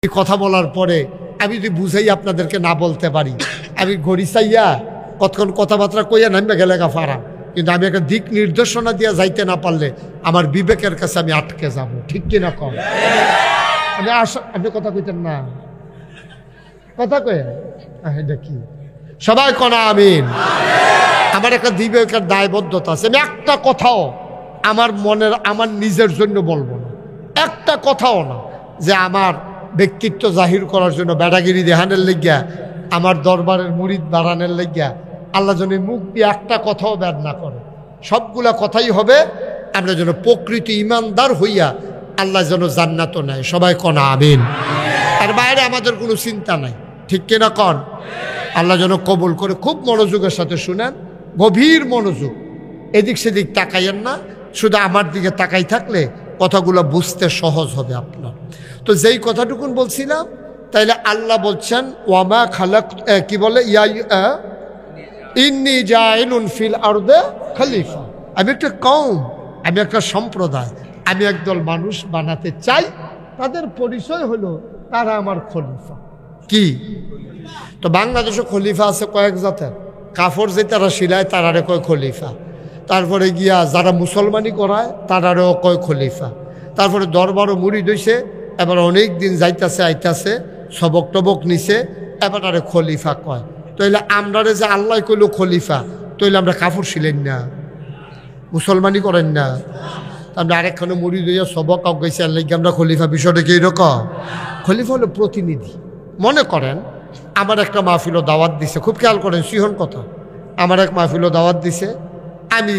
এই কথা বলার পরে আমি যদি বুঝাই আপনাদেরকে না বলতে পারি, আমি ঘড়ি চাইয়া কতক্ষণ কথাবার্তা কইয়া নামবে গেলে ফারা, কিন্তু আমি একটা দিক নির্দেশনা দিয়ে যাইতে না পারলে আমার বিবেকের কাছে আমি আটকে যাব। ঠিক কিনা কম? আমি আপনি কথা কইতেন না, কথা কয়ে এটা কি সবাই কনা আমিন। আমার একটা বিবেকের দায়বদ্ধতা আছে, আমি একটা কথাও আমার মনের আমার নিজের জন্য বলবো না, একটা কথাও না যে আমার ব্যক্তিত্ব জাহির করার জন্য বেড়াগিরি দেহানের লেগিয়া, আমার দরবারের মুরিদ বাড়ানোর লেগিয়া আল্লাহ যেন মুখ দিয়ে একটা কথাও বের না করে। সবগুলা কথাই হবে আমরা যেন প্রকৃত ইমানদার হইয়া আল্লাহ যেন জান্নাত নেয়। সবাই কনা আমিন। তার বাইরে আমাদের কোনো চিন্তা নাই। ঠিক কিনা কন? আল্লাহ যেন কবুল করে। খুব মনোযোগের সাথে শুনেন, গভীর মনোযোগ, এদিক সেদিক তাকাইয়েন না, শুধু আমার দিকে তাকাই থাকলে কথাগুলো বুঝতে সহজ হবে আপনার। তো যেই কথাটুকুন বলছিলাম, তাইলে আল্লাহ বলছেন ওয়ামা খালাক, কি বলে, ইন্নী জাইলুন ফিল আরদে খলিফা। আমি একটা কওম, আমি একটা সম্প্রদায়, আমি একদল মানুষ বানাতে চাই, তাদের পরিচয় হলো তারা আমার খলিফা। কি? তো বাংলাদেশে খলিফা আছে কয়েক জাতের। কাপড় যে তারা সিলায় তারারে কয় খলিফা, তারপরে গিয়া যারা মুসলমানি করায় তারারেও কয় খলিফা, তারপরে দরবারও মুড়ি দইছে, এবার অনেক দিন যাইতাছে আইতাছে, সবক টবক নিছে, এবার আরে খলিফা কয়। তাইলে আমরারে যে আল্লাহ কইল খলিফা, তাইলে আমরা কাপড় সিলেন না, মুসলমানি করেন না, আমরা আরেকখানে মুড়ি দইয়া সবক গেছে আল্লাহ আমরা খলিফা। বিষয়টা কি এরকম? খলিফা হলো প্রতিনিধি। মনে করেন আমার একটা মাহফিলও দাওয়াত দিছে, খুব খেয়াল করেন সিহন কথা, আমার এক মাহফিলও দাওয়াত দিছে, আমি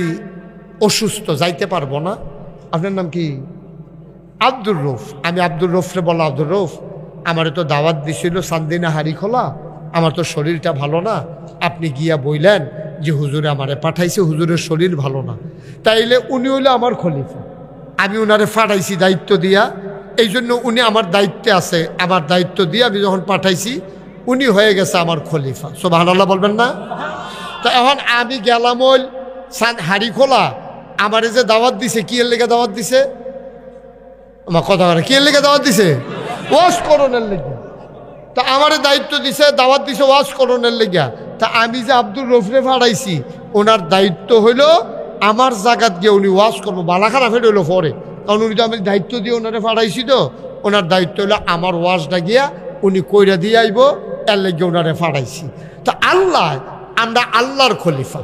অসুস্থ যাইতে পারবো না। আপনার নাম কি? আব্দুর রৌফ। আমি আব্দুর রৌফরে বলা, আব্দুর রৌফ আমার তো দাওয়াত দিছিল চান্দিনা হাড়ি খোলা, আমার তো শরীরটা ভালো না, আপনি গিয়া বইলেন যে হুজুরে আমারে পাঠাইছে, হুজুরের শরীর ভালো না, তাইলে উনি হইলে আমার খলিফা, আমি উনারে পাঠাইছি দায়িত্ব দিয়া, এই জন্য উনি আমার দায়িত্বে আছে, আমার দায়িত্ব দিয়ে আমি যখন পাঠাইছি উনি হয়ে গেছে আমার খলিফা। সুবহানাল্লাহ বলবেন না? তা এখন আমি গেলাম ওই হাড়ি খোলা, আমারে যে দাওয়াত দিছে, কি এর লেগে দাওয়াত দিছে? আমার কথা বলে, কি এর লেগে দাওয়াত দিছে? ওয়াজ করণের লেগে। তা আমারে দায়িত্ব দিছে, দাওয়াত দিছে ওয়াজ করণের লেগে। তা আমি যে আব্দুর রফরে ফাড়াইছি, ওনার দায়িত্ব হইল আমার জায়গাত গিয়ে উনি ওয়াজ করবো। বালা খারাপ হইলো পরে, কারণ উনি তো আমি দায়িত্ব দিয়ে ওনারে ফাড়াইছি, তো ওনার দায়িত্ব হইলো আমার ওয়াজটা গিয়া উনি কইরা দিয়ে আইব, এর লেগে ওনারে ফাড়াইছি। তা আল্লাহ, আমরা আল্লাহর খলিফা।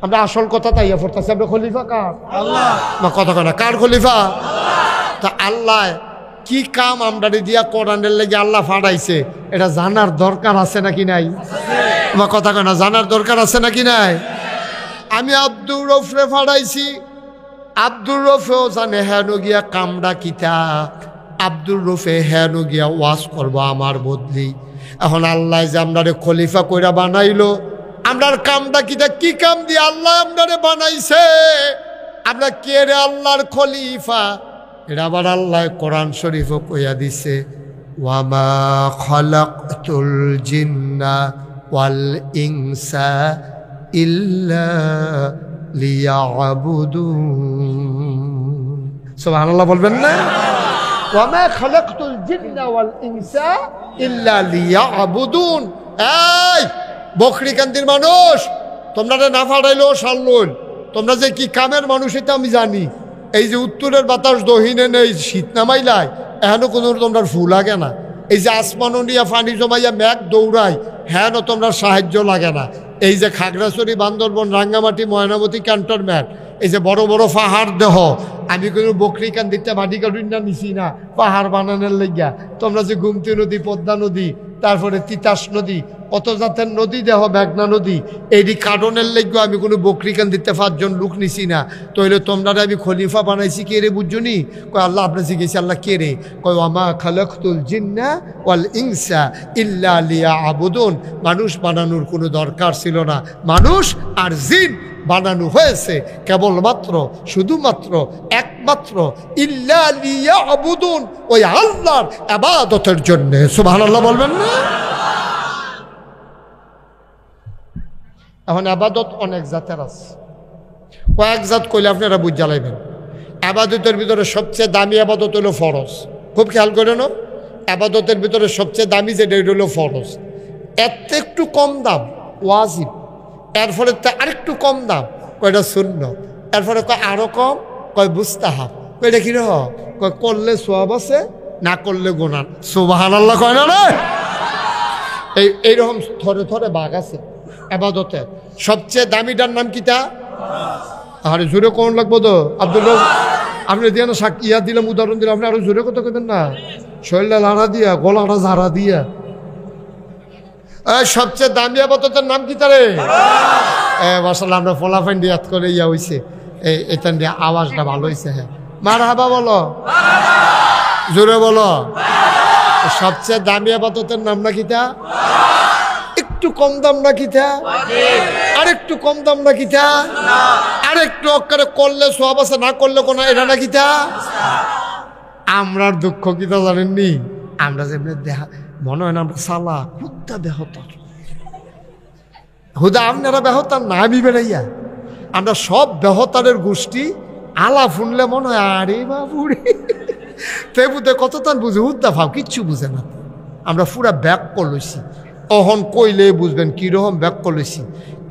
আমরা আসল কথা তাই পড়তেছি, আমরা খলিফা কার? আল্লাহ। না কথা কয় না, কার খলিফা? তা আল্লাহ কি কাম আমরা দিয়া কোরআনের লেগে আল্লাহ ফাড়াইছে, এটা জানার দরকার আছে নাকি নাই? আমার কথা কয় না, জানার দরকার আছে নাকি নাই? আমি আব্দুর রফরে ফাড়াইছি, আব্দুর রফেও জানে হেন গিয়া কামড়া কিতা, আব্দুর রফে হেন গিয়া ওয়াজ করবো আমার বদলি। এখন আল্লাহ যে আমরারে খলিফা কইরা বানাইলো, আমরার কামটা কিতা, কি কাম দিয়ে আল্লাহ আমরারে বানাইছে? আমরা কে রে আল্লাহর খলিফা? এটা আবার আল্লাহ কোরআন শরীফও কইয়া দিছে, ওয়ামা খালাকতুল জিন্না ওয়াল ইনসা ইল্লা লিয়াবুদুন। সুবহানাল্লাহ বলবেন না? ওয়ামা খালাকতুল জিন্না ওয়াল ইনসা ইল্লা লিয়াবুদুন। এই বকরিকান্দির মানুষ, তোমরা না ফাড়াইলেও সারলইল, তোমরা যে কি কামের মানুষ এটা আমি জানি। এই যে উত্তরের বাতাস দহিনে নেই, শীত নামাইলাই, এখনো কোনো তোমরা ফুল লাগে না। এই যে আসমানো নিয়ে পানি জমাইয়া মেঘ দৌড়ায়, হ্যাঁ তোমরা সাহায্য লাগে না। এই যে খাগড়াছড়ি, বান্দরবন, রাঙ্গামাটি, ময়নামতি ক্যান্টনমেন্ট, এই যে বড় বড় পাহাড় দেহ, আমি কোনো বকরিকান্দিতে মাটি কাটুন না নিছি না পাহাড় বানানোর লেগিয়া। তোমরা যে গুমতি নদী, পদ্মা নদী, তারপরে তিতাস নদী, কত জাতের নদী দেহ, মেঘনা নদী, এটি কারণের লেগে আমি কোনো বকরিকান্দিতে 5 জন লোক নিছি না। তাইলে তোমরা আমি খলিফা বানাইছি কে রে? বুঝছো নি? কয় আল্লাহ আপনার জিজ্ঞেস, আল্লাহ কে রে? কয় ওয়ামা খালাকতুল জিন্না ওয়াল ইনসা ইল্লা লিয়াবুদুন। মানুষ বানানোর কোনো দরকার ছিল না, মানুষ আর জিন বানানো হয়েছে কেবলমাত্র, শুধুমাত্র, একমাত্র ইল্লা লিয়াবুদুন, ওই আল্লাহর ইবাদতের জন্য। সুবহানাল্লাহ বলবেন না? এখন আবাদত অনেক জাতের আছে, কয়েক জাত কইলে আপনারা বুঝ জ্বালাইবেন। আবাদতের ভিতরে সবচেয়ে দামি আবাদত হলো ফরজ। খুব খেয়াল করে না, আবাদতের ভিতরে সবচেয়ে দামি যেটা এটা হলো ফরজ, এর একটু কম দাম ওয়াজিব, এরপরে আরেকটু কম দাম কয়টা সুন্নত, এরপরে কয় আরো কম কয় মুস্তাহাব, কয়টা কিরকম কয় করলে সওয়াব আছে না করলে গুনাহ। সুবহানাল্লাহ কয় না রে? এইরকম থরে থরে ভাগ আছে আবাদতের। সবচেয়ে দামিটার নাম কিতা? আরে জোরে কোন লাগবো তো আব্দুল্লাহ, আপনি দিয়ে না ইয়া দিলাম, উদাহরণ দিলাম, আপনি আরো জোরে কথা কেবেন না, শরীরটা লাড়া দিয়া গলাটা ঝাড়া দিয়া। সবচেয়ে দামি আবাদতের নাম কি তারে? মাশাআল্লাহ, আমরা ফলাফাইন ইয়াদ করে ইয়া হইছে, এটা দিয়ে আওয়াজটা ভালো হয়েছে। হ্যাঁ মারহাবা বলো, জোরে বলো। সবচেয়ে দামি আবাদতের নাম না কিতা? একটু কম দাম না কিতা? আরেকটু কম দাম না কিতা? আরেকটু অক্কারে করলে সওয়াব আছে না করলে কোনো এটা না কিতা? আমরার দুঃখ কিতা জানেননি? আমরা যেমনি দেখা মনে হয় না আমরা সালা হুদা বেহতার, হুদা আপনারা বেহতার না, আমি বেড়াইয়া আমরা সব বেহতারের গোষ্ঠী। আলা শুনলে মনে হয় আরে বাবুরে তেবুতে কত তান বুঝে, হুদা ভাব কিচ্ছু বুঝে না। আমরা পুরা ব্যাক করলইছি, অহন কইলে বুঝবেন কিরকম ব্যাক করলইছি।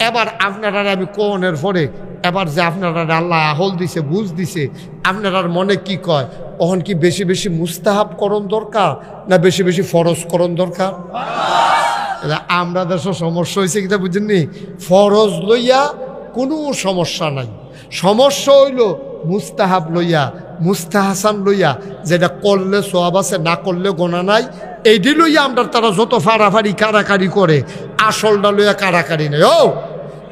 এবার আপনারা আমি কোনের পরে এবার যে আপনারা আল্লাহ আহল দিছে, বুঝ দিছে, আপনার মনে কি কয়, অহন কি বেশি বেশি মুস্তাহাব করণ দরকার না বেশি বেশি ফরজ করণ দরকার? আমরা দেশের সমস্যা হয়েছে কিনা বুঝেননি? ফরজ লইয়া কোনো সমস্যা নাই, সমস্যা হইল মুস্তাহাব লইয়া, মুস্তাহাসান লইয়া, যেটা করলে সওয়াব আছে না করলে গোনা নাই, এইটি লইয়া আমরা তারা যত ফাড়াফাড়ি কারাকারি করে, আসলটা লইয়া কারাকারি নাই। ও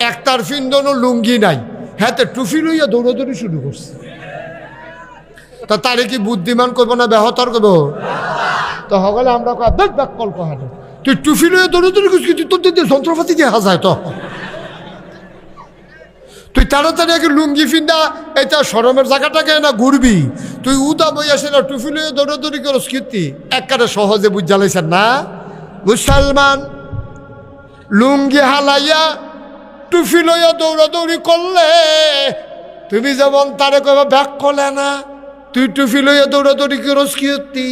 একটার ফিন্দনো লুঙ্গি নাই, হ্যাঁ টুফি লইয়া দৌড়াদৌড়ি শুরু করছে, তা তারে কি বুদ্ধিমান করবো না বেহতর করবো? তো হগলে আমরা ব্যাক কল কহানো, তুই টুফি লইয়া দৌড়াদৌড়ি করছিস, তুই তোর দিতে যন্ত্রপাতি দিয়ে হাজায়, তো তুই তাড়াতাড়ি আগে লুঙ্গি ফিন্দা এটা শরমের জায়গাটাকে না ঘুরবি, তুই উদা বইয়া সেটা টুফি লইয়া দৌড়াদৌড়ি করস কীর্তি একবারে সহজে বুঝ জ্বালাইছেন না। মুসলমান লুঙ্গি হালাইয়া টুফি লইয়া দৌড়াদৌড়ি করলে তুমি যেমন তারে কইবা ব্যাক করলে না, তুই টুফি লইয়া দৌড়াদৌড়ি করস কীর্তি,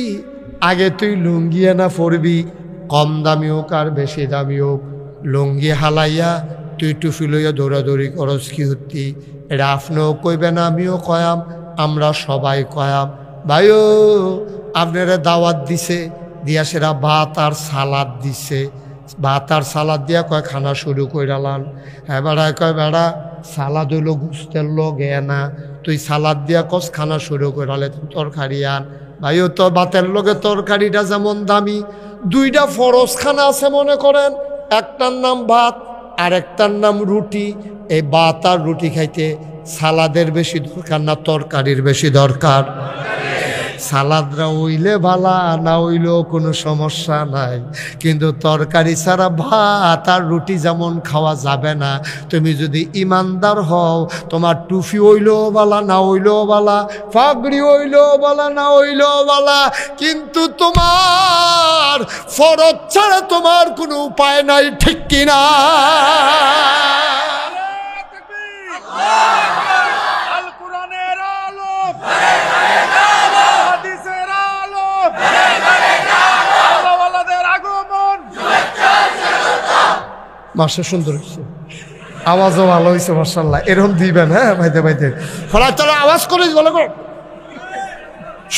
আগে তুই লুঙ্গি না পরবি, কম দামি হোক আর বেশি দামি হোক, লুঙ্গি হালাইয়া তুই টুফি লইয়া দৌড়াদৌড়ি করস কীর্তি। এটা আপনিও কইবেন, আমিও কয়াম, আমরা সবাই কয়াম। ভাইও আপনারা দাওয়াত দিছে, দিয়া সেরা ভাত আর সালাদ দিছে, ভাত আর সালাদ দিয়া কয় খানা শুরু কইরালান। হ্যাঁ বেড়ায় কয় বেড়া সালাদ হইল গুস্তের লোক না, তুই সালাদ দিয়া কস খানা শুরু কইরালে তরকারি আন। ভাইও তো ভাতের লগে তরকারিটা যেমন দামি, দুইটা ফরজ খানা আছে মনে করেন, একটার নাম ভাত আর একটার নাম রুটি। এই ভাত আর রুটি খাইতে সালাদের বেশি দরকার না তরকারির বেশি দরকার? সালাদরা হইলে ভালা, না হইলেও কোনো সমস্যা নাই, কিন্তু তরকারি ছাড়া ভাত আর রুটি যেমন খাওয়া যাবে না। তুমি যদি ইমানদার হও, তোমার টুফি হইলেও বালা না হইলেও বালা, পাগড়ি হইলেও বালা না হইলেও বালা, কিন্তু তোমার ফরজ ছাড়া তোমার কোনো উপায় নাই, ঠিক কিনা? মাসে সুন্দর হয়েছে, আওয়াজও ভালো হয়েছে মাশাআল্লাহ, এরকম দিবেন। হ্যাঁ ভাইতে ভাইতে ফলায় তারা আওয়াজ করে বলো গো,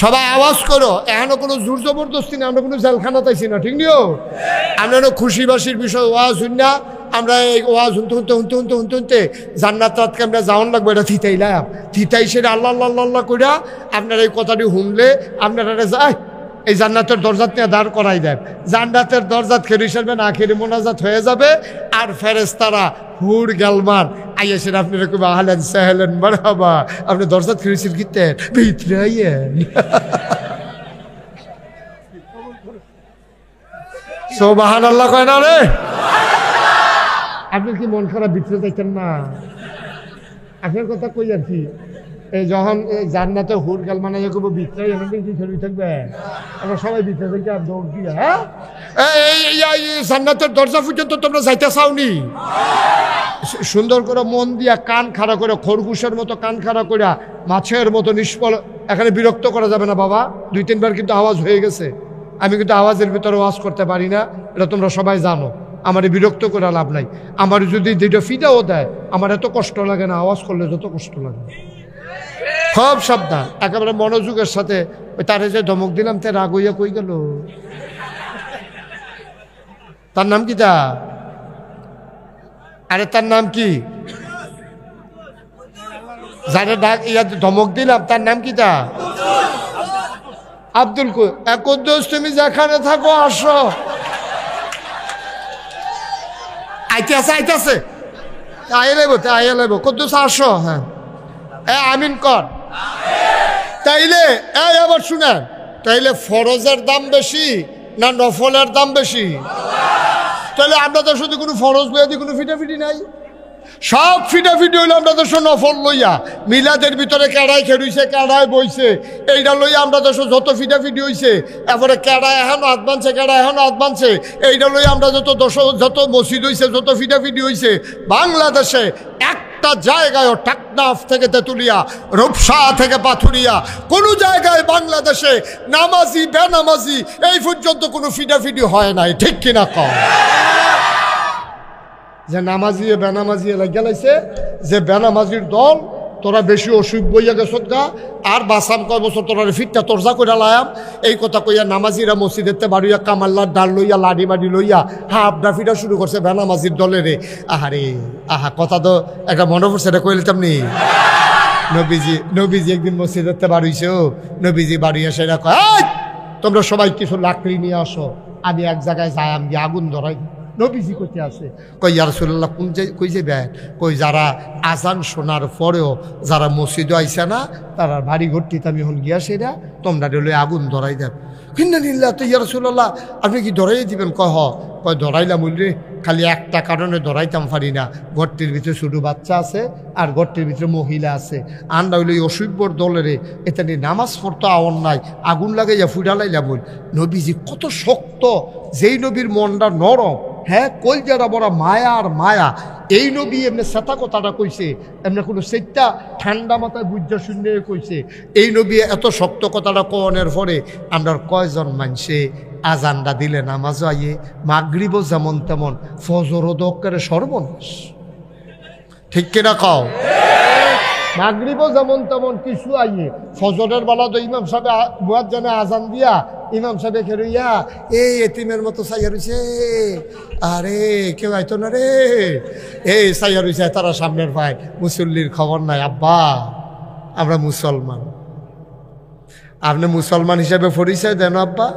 সবাই আওয়াজ করো। এখনো কোনো জোর জবরদস্তি না, আমরা কোনো জেলখানা তাইছি না, ঠিক নিও? আমরা খুশি বাসির বিষয় ওয়াজ শুন না, আমরা এই ওয়াজ শুনতে শুনতে শুনতে শুনতে শুনতে শুনতে জান্নাতকে আমরা যাওয়ান লাগবো, এটা থিতাইলাম, থিতাই সেটা আল্লাহ আল্লাহ আল্লাহ কইরা আপনার এই কথাটি শুনলে আপনারা যায় এই জান্নাতের দরজাত নিয়ে দাঁড় করাই দেন, জান্নাতের দরজাত খেরি সারবে না, খেরি মোনাজাত হয়ে যাবে, আর ফেরেশতারা হুর গালমান আইয়াছেন আপনারা কইবা আহলান সাহলান মারহাবা, আপনি দরজাত খেরিছেন কিতেন ভিতরে আইয়েন। সুবহানাল্লাহ কয় না রে? আপনি কি মন খারাপ ভিতরে যাইতেন না? আপনার কথা কই আর কি, এই যখন জান্নাতে হুর গাল মানে যাবো ভিতরে এখানে কি খেলি থাকবে, আমরা সবাই ভিতরে থেকে আর দৌড় দিয়ে। হ্যাঁ জান্নাতের দরজা পর্যন্ত তোমরা যাইতে চাওনি? সুন্দর করে মন দিয়া কান খাড়া করে, খরগোশের মতো কান খাড়া করে, মাছের মতো নিষ্ফল, এখানে বিরক্ত করা যাবে না বাবা, 2-3 বার কিন্তু আওয়াজ হয়ে গেছে, আমি কিন্তু আওয়াজের ভিতরে ওয়াজ করতে পারি না, এটা তোমরা সবাই জানো। আমার বিরক্ত করে লাভ নাই। আমার যদি দুইটা ফিদাও দেয় আমার এত কষ্ট লাগে না আওয়াজ করলে যত কষ্ট লাগে। খুব সাবধান, একেবারে মনোযোগের সাথে। ওই তারে যে ধমক দিলাম তে রাগ হইয়া কই গেল? তার নাম কি? তা আরে তার নাম কি? যারা ডাক ইয়া ধমক দিলাম তার নাম কি? তা আব্দুল কুদ্দুস, তুমি যেখানে থাকো আসো। আইতেছে আইয়া লেব কুদ্দুস আসো। হ্যাঁ আমিন কর। তাইলে আবার শুনেন, তাইলে ফরজের দাম বেশি না নফলের দাম বেশি? তাহলে আমরা তো শুধু কোনো ফরজ লইয়া দিই, কোনো ফিটাফিটি নাই। সব ফিটাফিটি হইলো আমরা দেশ নফল লইয়া। মিলাদের ভিতরে কেড়াই খেড়ুইছে, কেড়াই বইছে, এইটা লইয়া আমরা দেশ যত ফিটাফিটি হইছে। এরপরে কেড়াই এখন হাত বানছে, কেড়াই এখন হাত বানছে, এইটা লইয়া আমরা যত মসজিদ হইছে, যত ফিটাফিটি হইছে। বাংলাদেশে একটা জায়গায় টাকনাফ থেকে তেঁতুলিয়া, রূপসা থেকে পাথুরিয়া, কোনো জায়গায় বাংলাদেশে নামাজি বেনামাজি এই পর্যন্ত কোনো ফিটাফিটি হয় নাই। ঠিক কিনা কম? যে নামাজি বেনামাজি গেলাইছে, যে বেনামাজির দল তোরা বেশি অসুখ বইয়া গেছ গা, আর বাসাম কয় বছর তোরা ফিটটা তরজা করে লায়াম, এই কথা কইয়া নামাজিরা মসজিদেতে বাড়িয়া কামাল্লার ডাল লইয়া লাডি মাডি লইয়া হাফডা ফিটা শুরু করছে বেনামাজির দলেরে। আহারে কথা তো একটা মনে পড়ছে, এটা কইলে তেমনি নবীজি একদিন মসজিদেতে বাড়িয়েছে। ও নবীজি বাড়িয়ে সেটা কয়, তোমরা সবাই কিছু লাকড়ি নিয়ে আসো, আমি এক জায়গায় যাই, আমি আগুন ধরাই। নবীজি কইতে আছে, কই ইয়া রাসূলুল্লাহ কই যাবেন? কই যারা আজান শোনার পরেও যারা মসজিদে আইসে না, তারা বাড়ি ঘরটিতে আমি এখন গিয়া সেটা তোমরা ডলে আগুন ধরাই দেন। হিন্দানিল্লাহ, তো ইয়া রাসূলুল্লাহ আপনি কি ধরাই দিবেন? কয় ধরাইলাম বললে, খালি একটা কারণে ধরাইতাম পারি না, ঘরটির ভিতরে ছোটো বাচ্চা আছে আর ঘরটির ভিতরে মহিলা আছে। আন্ডা হইলে অসভ্যর দলেরে এটা নিয়ে নামাজ পড়তো আওয়ার নাই, আগুন লাগাইয়া ফুটালাইলাম বল। নবীজি কত শক্ত, যেই নবীর মনটা নরম, হ্যাঁ কলজাটা বড় মায়া আর মায়া। এই নবী এমনি সেতা কথাটা কইছে, এমনি কোনো সেটা ঠান্ডা মাথায় বুঝা শূন্য কইছে। এই নবী এত শক্ত কথাটা কনের পরে আমরা কয়জন মানুষে আজানটা দিলে নামাজ আইয়ে, মাগরিবও যেমন তেমন, ফজরও দক্কারে সর্বনাশ। ঠিক কিনা কও? মাগরিবও যেমন তেমন কিছু আইয়ে, ফজরের বেলা তো ইমাম সাহেব মুয়াজ্জিনে আজান দিয়া ইমাম সাহেব খেরুইয়া এই এতিমের মতো চাইয়া রইছে, আরে কেউ আইতো না রে, এই চাইয়া রইছে, তারা সামনের ভাই মুসল্লির খবর নাই। আব্বা আমরা মুসলমান, আপনি মুসলমান হিসেবে পরিচয় দেন আব্বা।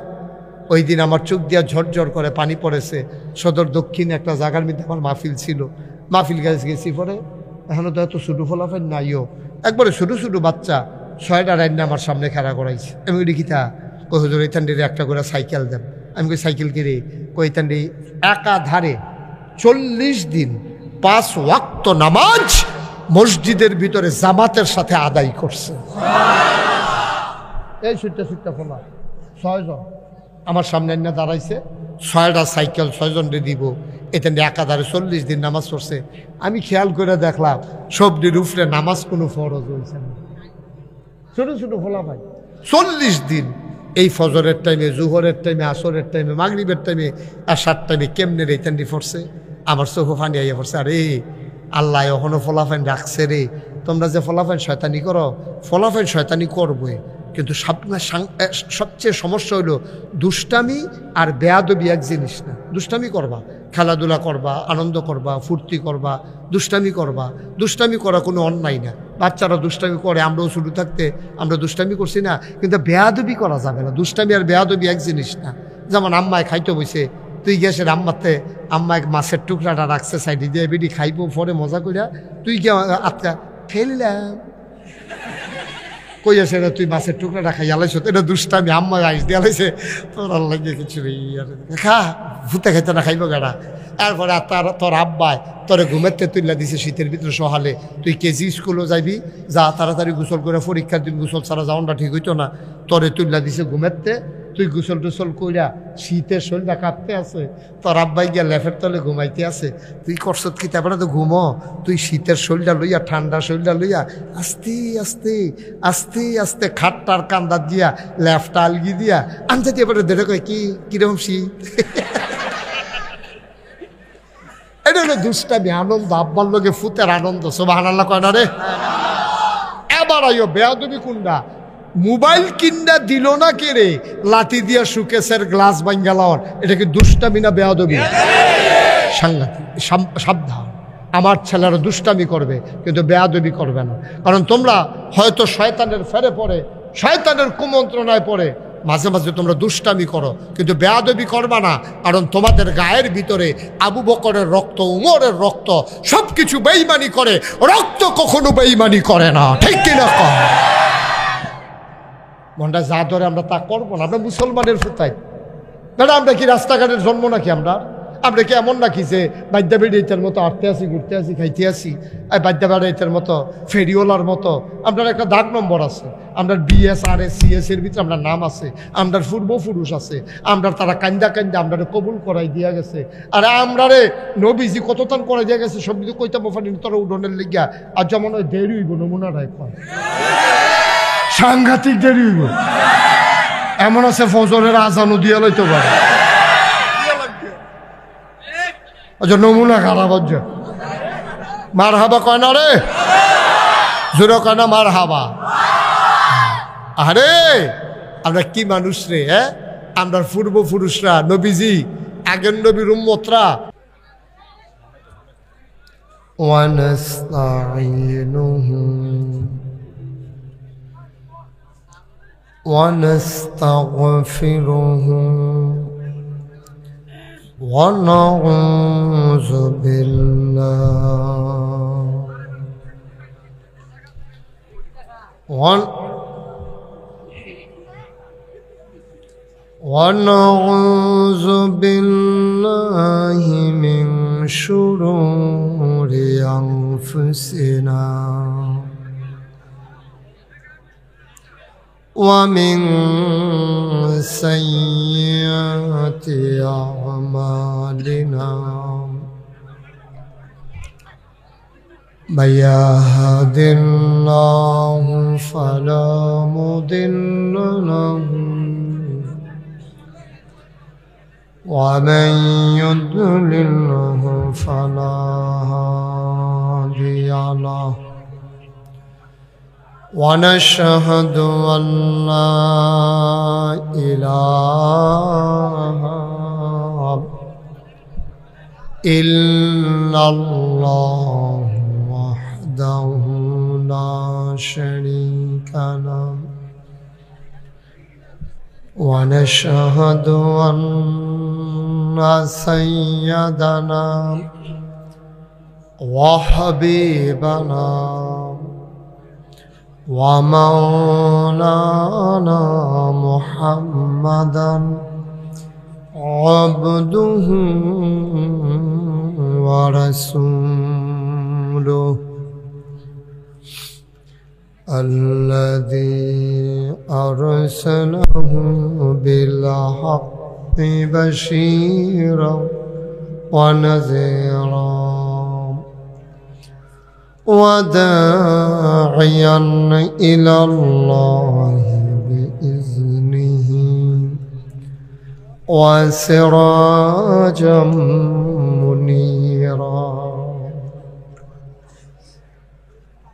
ওই দিন আমার চোখ দিয়া ঝরঝর করে পানি পড়েছে। সদর দক্ষিণ একটা জায়গার মধ্যে আমার মাহফিল ছিল, মাহফিল গেছি পরে, এখনও তো এত ছোটো ফলাফল নাইও, একবারে ছোটো ছোটো বাচ্চা 6টা রান্না আমার সামনে খেলা করাইছে। আমি ওই দেখিতা কই হুজুর এইখানটির একটা করে সাইকেল দেন। আমি কই সাইকেল কিনে? কইতান্ডি একাধারে 40 দিন 5 ওয়াক্ত নামাজ মসজিদের ভিতরে জামাতের সাথে আদায় করছে। এই ছুটটা ফোলা 6 জন আমার সামনে এনে দাঁড়াইছে, 6টা সাইকেল 6 জনকে দিব। এতে একাধারে 40 দিন নামাজ পড়ছে। আমি খেয়াল করে দেখলাম সবটির উপরে নামাজ কোনো ফরজ হয়েছে না। ছোটো ছোটো ফোলা ভাই 40 দিন এই ফজরের টাইমে, জুহরের টাইমে, আসরের টাইমে, মাগরিবের টাইমে, আশার টাইমে কেমনে রে ইত্যাদি পড়ছে। আমার চোখে ফানি আইয়া পড়ছে, আরে আল্লাহ এখনো ফলাফাইন রাখছে রে। তোমরা যে ফলাফাইন শয়তানি করো, ফলাফাইন শয়তানি করবে, কিন্তু সবচেয়ে সমস্যা হইল দুষ্টামি আর বেয়াদবি এক জিনিস না। দুষ্টামি করবা, খেলাধুলা করবা, আনন্দ করবা, ফুর্তি করবা, দুষ্টামি করবা। দুষ্টামি করা কোনো অন্যায় না, বাচ্চারা দুষ্টামি করে, আমরাও শুরু থাকতে আমরা দুষ্টামি করছি না, কিন্তু বেয়াদবি করা যাবে না। দুষ্টামি আর বেয়াদবি এক জিনিস না। যেমন আম্মায় খাইতে বসে, তুই গ্যাসের আম্মাতে আম্মায় মাছের টুকরাটা রাখছে সাইডে দিয়ে, বেডি খাইবো পরে মজা করিয়া, তুই গিয়ে আটকা ফেললাম কইয়া সেটা তুই মাছের টুকরাটা খাই আলাইছ, এটা দুষ্টামি। আম্মা আইস দিয়ে আলাইছে, তোর লাগে কিছু খা, ভূতে খাইতে না খাইব গাড়া। এরপরে তোর আব্বায় তোরে ঘুমেতে তুইলা দিছে শীতের ভিতরে সহালে, তুই কেজি স্কুলও যাইবি, যা তাড়াতাড়ি গোসল করে, পরীক্ষার দিন গোসল ছাড়া যাওয়াটা ঠিক হইতো না, তোরে তুইলা দিছে ঘুমেতে, তুই গোসল টোসল কইরা শীতের শরীরটা কাঁপতে আছে, তোর আব্বাই গিয়া লেফের তলে ঘুমাইতে আছে, তুই করছত কি তারপরে তো ঘুমো, তুই শীতের শরীরটা লইয়া ঠান্ডা শরীরটা লইয়া আস্তে আস্তে আস্তে আস্তে খাটটার কান্দার দিয়া লেফটা আলগি দিয়া আনতে দিয়ে পরে দেখে কয় কি কিরকম শীত। এটা হলো দুষ্টামি, আনন্দ, আব্বার লোকে ফুতের আনন্দ। সুবহানাল্লাহ কয় না রে? এবার আইও বেয়াদবি কুন্ডা, মোবাইল কিন্ডা দিল না কে রে, লাঠি দিয়া সুকেশের গ্লাস ভাঙ্গা লাওয়ার, এটা কি দুষ্টামি না বেয়াদবি? সাংঘাতিক। সাবধান, আমার ছেলেরা দুষ্টামি করবে কিন্তু বেয়াদবি করবে না। কারণ তোমরা হয়তো শয়তানের ফেরে পড়ে, শয়তানের কুমন্ত্রণায় পড়ে মাঝে মাঝে তোমরা দুষ্টামি করো, কিন্তু বেয়াদবি করবা না। কারণ তোমাদের গায়ের ভিতরে আবু বকরের রক্ত, উমরের রক্ত, সব কিছু বেঈমানি করে, রক্ত কখনো বেঈমানি করে না। ঠিক কিনা কম? মনটা যা ধরে আমরা তা করবো না। আমরা মুসলমানের ফুতাই দাদা, আমরা কি রাস্তাঘাটের জন্ম নাকি? আমরা কি এমন নাকি যে বাদ্যা বেড়িয়েটার মতো আটতে আসি, ঘুরতে আসি, খাইতে আসি? আর বাদ্যা বেড়াইটার মতো, ফেরিওলার মতো আপনার একটা দাগ নম্বর আছে। আমরা BSRS CS এর ভিতরে আমরা নাম আছে, আমরা পূর্বপুরুষ আছে, আমরা তারা কান্দা কান্দা আমরা কবুল করাই দিয়া গেছে। আর আমরা রে নবীজি কতটান করাই দিয়া গেছে, সব কিছু কইতাম ওখানে তোরা উডনের লিগিয়া। আর যেমন ওই দেরি হইব, নমুনাটাই কয় সাংঘাতিক দেরি হইব। এমন আছে ফজরের আজানও দিয়া লইতে পারে। আচ্ছা, নমুনা খারাপ হচ্ছে। মার হাবা কয় না রে, জোরে কয় না মার হাবা। আরে আমরা কি মানুষ রে, হ্যাঁ? আমরা পূর্বপুরুষরা, নবীজি, আগের নবীর উম্মতরা। ওয়ানাস্তাঈনুহু ওয়ানাস্তাগফিরুহু ونعوذ بالله ونعوذ بالله من شرور أنفسنا ومن سيئات أعمالنا من يهد الله فلا مضل له ومن يضلله فلا هادي له ونشهد أن لا إله إلا الله وحده لا شريك له ونشهد أن سيدنا وحبيبنا ومولانا محمدا عبده ورسوله الذي أرسله بالحق بشيرا ونذيرا وداعيا إلى الله بإذنه وسراجا منيرا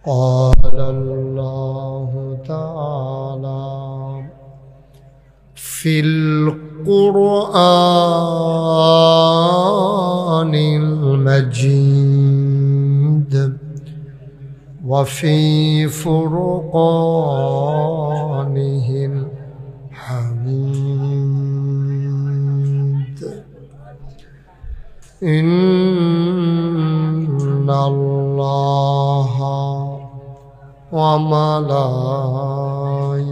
قال الله تعالى في القرآن المجيد وفي فرقانه الحميد إن الله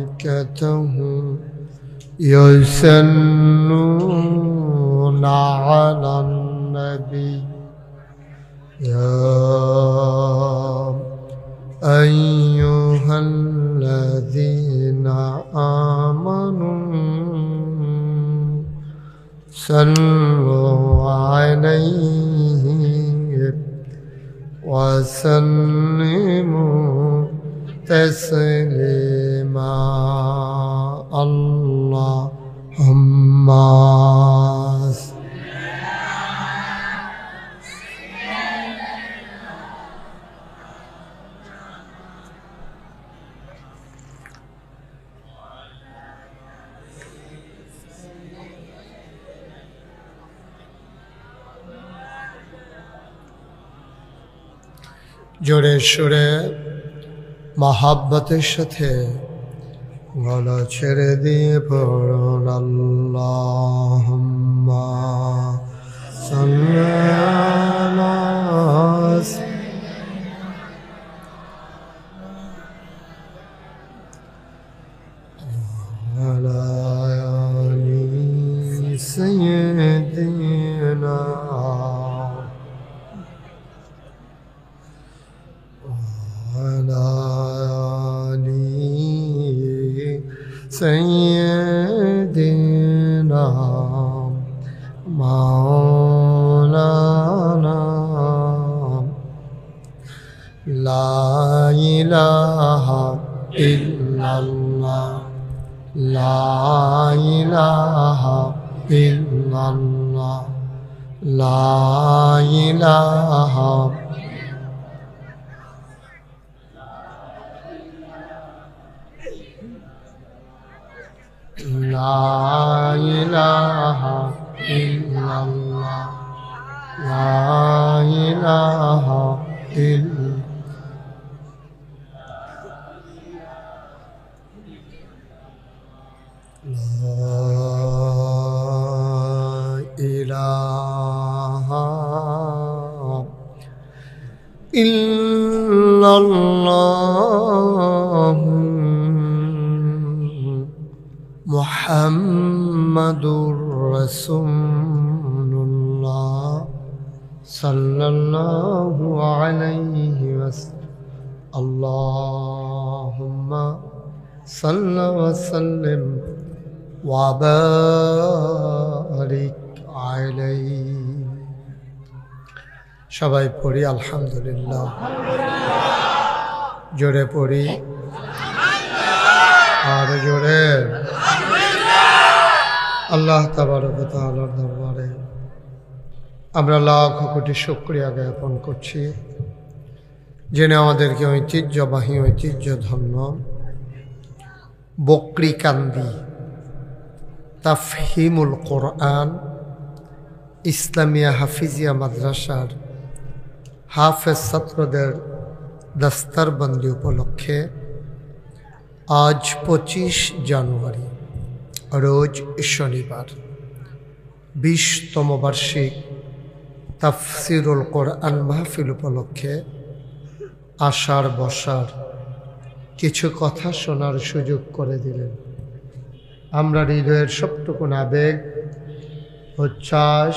وملائكته يصلون على النبي يا أيها الذين آمنوا صلوا عليه وسلموا تسليما اللهم জোরে সুরে মহাব্বতের সাথে গলা ছেড়ে দিয়ে পড়ুন আল্লাহুম্মা সাল্লি আলা আলি সাইয়্যিদিনা سيدنا مولانا لا إله إلا الله لا إله إلا الله لا إله لا إله إلا الله لا إله إلا إلا الله محمد رسول الله صلى الله عليه وسلم اللهم صل وسلم وبارك عليه সবাই পড়ি আলহামদুলিল্লাহ জোরে পড়ি আর জোরে আল্লাহ তাবারক ওয়া তাআলার দরবারে আমরা লাখ কোটি শুকরিয়া জ্ঞাপন করছি যিনি আমাদেরকে ঐতিহ্যবাহী ঐতিহ্যধন্য বকরিকান্দি তাফহিমুল কোরআন ইসলামিয়া হাফিজিয়া মাদ্রাসার হাফেজ ছাত্রদের দস্তারবন্দি উপলক্ষে আজ 25 জানুয়ারি রোজ শনিবার 20তম বার্ষিক তাফসিরুল কোরআন মাহফিল উপলক্ষে আসার বসার কিছু কথা শোনার সুযোগ করে দিলেন। আমরা হৃদয়ের সবটুকুন আবেগ উচ্ছ্বাস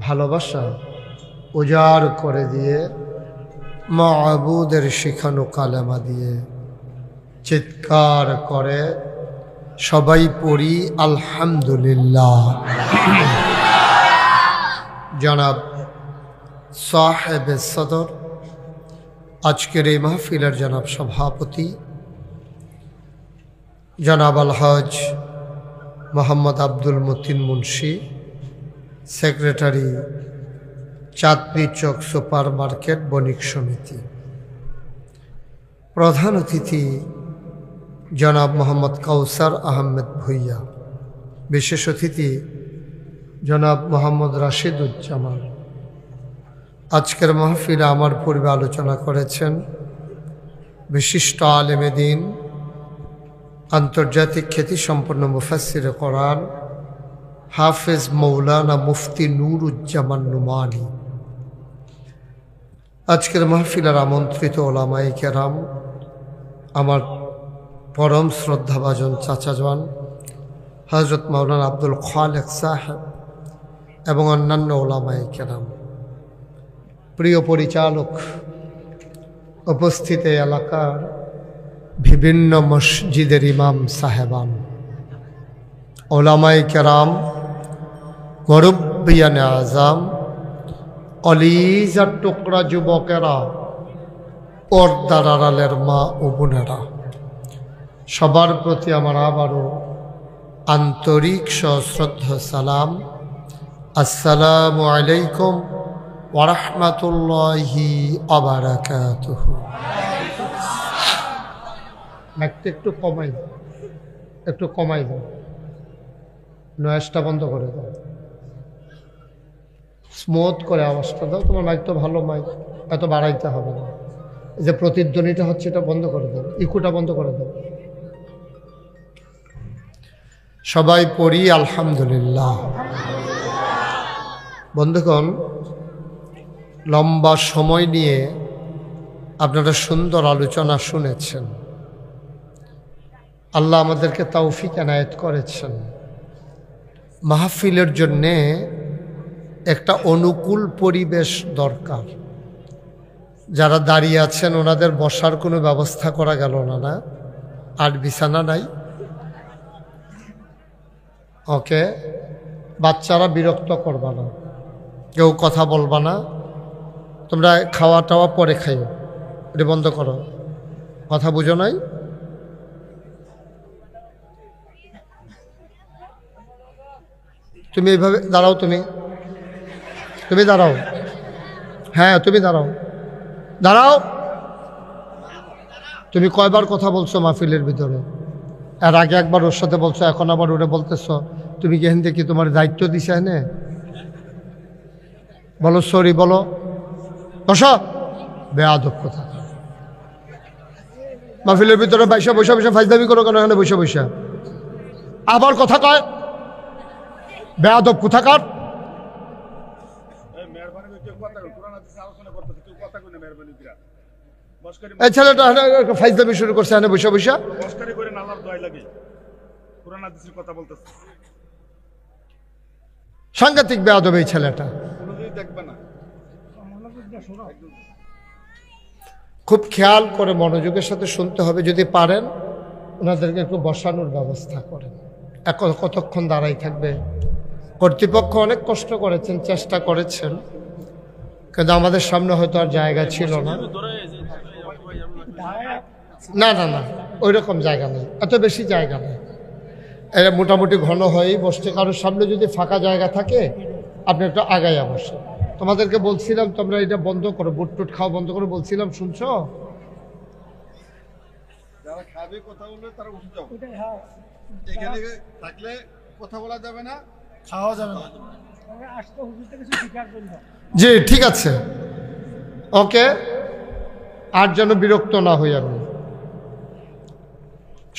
ভালোবাসা উজাড় করে দিয়ে মাবুদের শিখানো কালেমা দিয়ে চিৎকার করে সবাই পড়ি আলহামদুলিল্লাহ। জনাব সাহেবে সদর আজকের এই মাহফিলের জনাব সভাপতি জনাব আলহাজ মোহাম্মদ আব্দুল মতিন মুন্সি, সেক্রেটারি চাঁদনী চক সুপার মার্কেট বণিক সমিতি, প্রধান অতিথি জনাব মোহাম্মদ কাউসার আহমেদ ভুইয়া, বিশেষ অতিথি জনাব মোহাম্মদ রাশিদুজ্জামান। আজকের মাহফিলে আমার পূর্বে আলোচনা করেছেন বিশিষ্ট আলেমে দ্বীন, আন্তর্জাতিক খ্যাতিসম্পন্ন মুফাসসিরে কোরআন হাফেজ মৌলানা মুফতি নুরুজ্জামান নুমানী। আজকের মাহফিলের আমন্ত্রিত ওলামায়ে কেরাম, আমার পরম শ্রদ্ধাভাজন চাচাজান হযরত মাওলানা আব্দুল খালেক সাহেব এবং অন্যান্য ওলামায়ে কেরাম, প্রিয় পরিচালক, উপস্থিত এলাকার বিভিন্ন মসজিদের ইমাম সাহেবান, ওলামায়ে কেরাম, মুরব্বিয়ানে আজম, কলিজার টুকরা যুবকেরা, পর্দার আড়ালের মা ও বোনেরা, সবার প্রতি আমার আবারও আন্তরিক সশ্রদ্ধা সালাম। আসসালামু আলাইকুম ওয়া রাহমাতুল্লাহি ওয়া বারাকাতুহু। একটু কমাই দাও, নয়েজটা বন্ধ করে দাও, স্মুথ করে আওয়াজটা দাও। তোমার মাইক তো ভালো মাইক, এত বাড়াইতে হবে না। এই যে প্রতিধ্বনিটা হচ্ছে এটা বন্ধ করে দাও, ইকুটা বন্ধ করে দাও। সবাই পড়ি আলহামদুলিল্লাহ। বন্ধুগণ, লম্বা সময় নিয়ে আপনারা সুন্দর আলোচনা শুনেছেন। আল্লাহ আমাদেরকে তৌফিক এনায়েত করেছেন। মাহফিলের জন্যে একটা অনুকূল পরিবেশ দরকার। যারা দাঁড়িয়ে আছেন ওনাদের বসার কোনো ব্যবস্থা করা গেল না? আর বিছানা নাই? ওকে, বাচ্চারা বিরক্ত করবা না, কেউ কথা বলবা না। তোমরা খাওয়া টাওয়া পরে খাইও, এটা বন্ধ করো। কথা বুঝো নাই? তুমি এইভাবে দাঁড়াও, তুমি দাঁড়াও। হ্যাঁ, তুমি দাঁড়াও। তুমি কয়বার কথা বলছো মাহফিলের ভিতরে? এর আগে একবার ওর সাথে বলছো, এখন আবার ওরে বলতেছ। তুমি কি এখান থেকে তোমার দায়িত্ব দিছে? হ্যাঁ, বলো সরি, বলো। বসো, বেয়াদব কথা। মাহফিলের ভিতরে বসে ফাইজদামি করো কেন? এখানে বসে আবার কথা কয়, বেয়াদব কোথাকার। এই ছেলেটা ফাইজদামি শুরু করছে এখানে বসে সাংঘাতিক বেয়াদব এই ছেলেটা। খুব খেয়াল করে মনোযোগের সাথে শুনতে হবে। যদি পারেন ওনাদেরকে একটু বসানোর ব্যবস্থা করেন। কতক্ষণ দাঁড়াই থাকবে? কর্তৃপক্ষ অনেক কষ্ট করেছেন, চেষ্টা করেছেন, কিন্তু আমাদের সামনে হয়তো আর জায়গা ছিল না। না, ওই রকম জায়গা নেই, এত বেশি জায়গা নেই। এটা মোটামুটি ঘন হয়েই বসছে। কারোর সামনে যদি ফাঁকা জায়গা থাকে আপনি একটু আগাইয়া বসেন। তোমাদেরকে বলছিলাম তোমরা এটা বন্ধ করো, বুট টুট খাওয়া বন্ধ করো বলছিলাম, শুনছো? যারা খাবে কথা বলবে তারা উঠে যাও। এখানে থাকলে কথা বলা যাবে না, খাওয়া যাবে না। জি ঠিক আছে, ওকে। আর যেন বিরক্ত না হই আমি।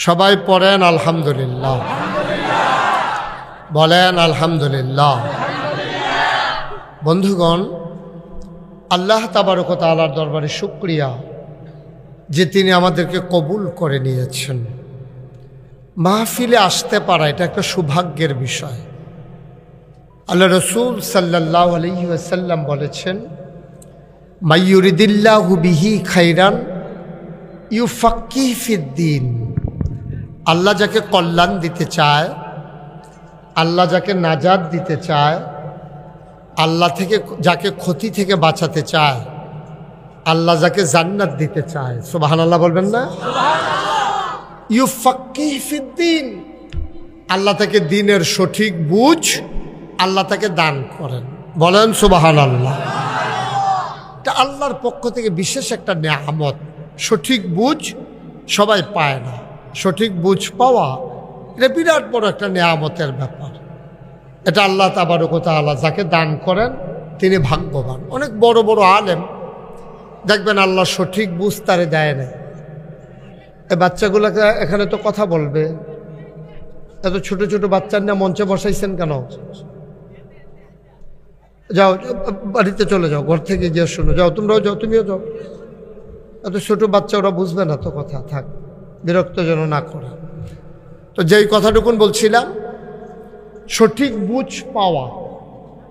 সবাই পড়েন আলহামদুলিল্লাহ, বলেন আলহামদুলিল্লাহ। বন্ধুগণ, আল্লাহ তাবারক ওয়া তাআলার দরবারে শুকরিয়া যে তিনি আমাদেরকে কবুল করে নিয়েছেন। মাহফিলে আসতে পারা এটা একটা সৌভাগ্যের বিষয়। আল্লাহ রসুল সাল্লাল্লাহু আলাইহি ওয়াসাল্লাম বলেছেন, মাইয়ুরিদিল্লাহু বিহি খাইরান ইউফাক্কিহু ফিদ্দীন। আল্লাহ যাকে কল্যাণ দিতে চায়, আল্লাহ যাকে নাজাত দিতে চায়, আল্লাহ থেকে যাকে ক্ষতি থেকে বাঁচাতে চায়, আল্লাহ যাকে জান্নাত দিতে চায়, সুবহানাল্লাহ বলবেন না? ইউফাক্কিহু ফিদ্দীন। আল্লাহ তাকে দ্বীনের সঠিক বুঝ আল্লাহ তাকে দান করেন, বলেন সুবহানাল্লাহ। এটা আল্লাহর পক্ষ থেকে বিশেষ একটা নেয়ামত। সঠিক বুঝ সবাই পায় না, সঠিক বুঝ পাওয়া এটা বিরাট বড় একটা নেয়ামতের ব্যাপার। এটা আল্লাহ তাবারক ওয়া তাআলা যাকে দান করেন তিনি ভাগ্যবান। অনেক বড় বড় আলেম দেখবেন আল্লাহ সঠিক বুঝ তারে দেয় না। এই বাচ্চাগুলোকে এখানে তো কথা বলবে, এত ছোট ছোট বাচ্চার না মঞ্চে বসাইছেন কেন? যাও বাড়িতে চলে যাও, ঘর থেকে গিয়ে শুনো, যাও তোমরাও যাও, তুমিও যাও। এত ছোট বাচ্চা, ওরা বুঝবে না তো কথা, থাক, বিরক্ত যেন না করে। তো যেই কথাটুকুন বলছিলাম, সঠিক বুঝ পাওয়া